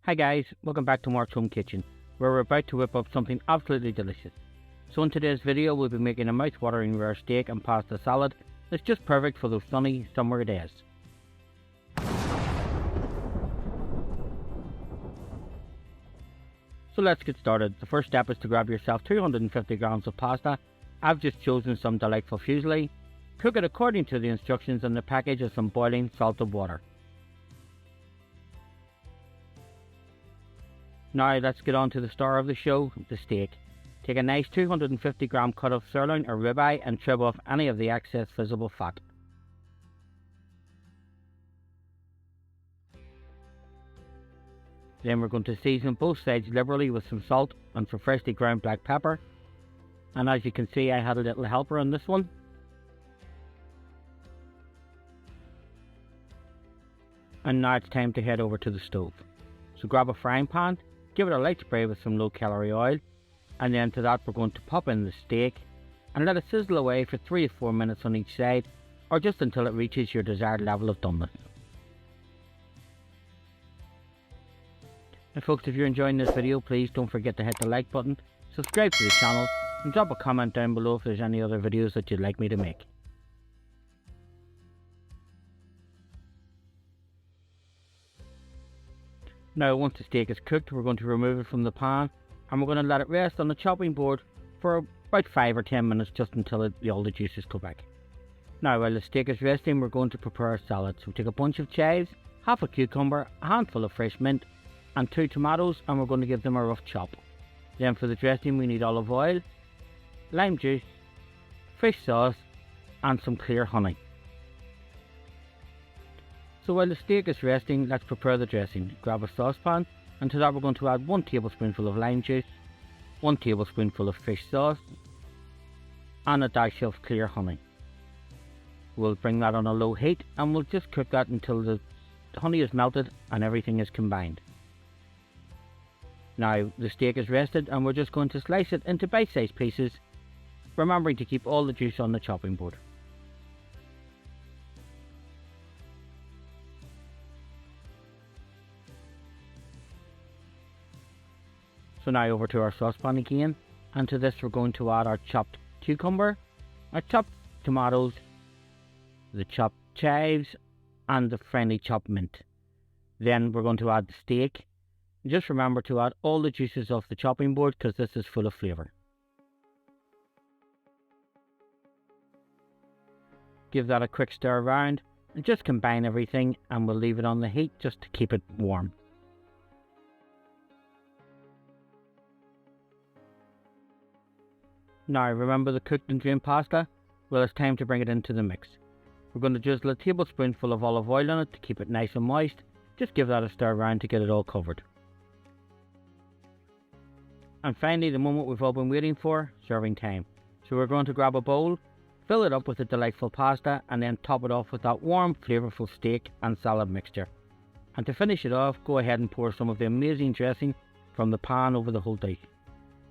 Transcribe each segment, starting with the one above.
Hi guys, welcome back to Mark's Home Kitchen, where we're about to whip up something absolutely delicious. So in today's video we'll be making a mouth-watering rare steak and pasta salad that's just perfect for those sunny summer days. So let's get started. The first step is to grab yourself 250 grams of pasta. I've just chosen some delightful fusilli. Cook it according to the instructions on the package of some boiling salted water. Now let's get on to the star of the show, the steak. Take a nice 250 gram cut of sirloin or ribeye and trim off any of the excess visible fat. Then we're going to season both sides liberally with some salt and some freshly ground black pepper. And as you can see, I had a little helper on this one. And now it's time to head over to the stove. So grab a frying pan, give it a light spray with some low calorie oil, and then to that we're going to pop in the steak and let it sizzle away for 3 to 4 minutes on each side, or just until it reaches your desired level of doneness. And folks, if you're enjoying this video, please don't forget to hit the like button, subscribe to the channel, and drop a comment down below if there's any other videos that you'd like me to make. Now once the steak is cooked, we're going to remove it from the pan and we're going to let it rest on the chopping board for about 5 or 10 minutes, just until all the juices go back. Now while the steak is resting, we're going to prepare a salad. So take a bunch of chives, half a cucumber, a handful of fresh mint and 2 tomatoes, and we're going to give them a rough chop. Then for the dressing we need olive oil, lime juice, fish sauce and some clear honey. So while the steak is resting, let's prepare the dressing. Grab a saucepan, and to that we're going to add 1 tablespoonful of lime juice, 1 tablespoonful of fish sauce and a dash of clear honey. We'll bring that on a low heat and we'll just cook that until the honey is melted and everything is combined. Now the steak is rested and we're just going to slice it into bite-sized pieces, remembering to keep all the juice on the chopping board. So now over to our saucepan again, and to this we're going to add our chopped cucumber, our chopped tomatoes, the chopped chives and the finely chopped mint. Then we're going to add the steak. Just remember to add all the juices off the chopping board because this is full of flavour. Give that a quick stir around and just combine everything, and we'll leave it on the heat just to keep it warm. Now remember the cooked and drained pasta? Well, it's time to bring it into the mix. We're going to drizzle a tablespoonful of olive oil on it to keep it nice and moist. Just give that a stir around to get it all covered. And finally, the moment we've all been waiting for, serving time. So we're going to grab a bowl, fill it up with the delightful pasta, and then top it off with that warm, flavourful steak and salad mixture. And to finish it off, go ahead and pour some of the amazing dressing from the pan over the whole dish.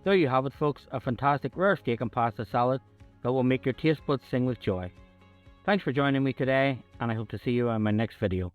There you have it folks, a fantastic rare steak and pasta salad that will make your taste buds sing with joy. Thanks for joining me today, and I hope to see you in my next video.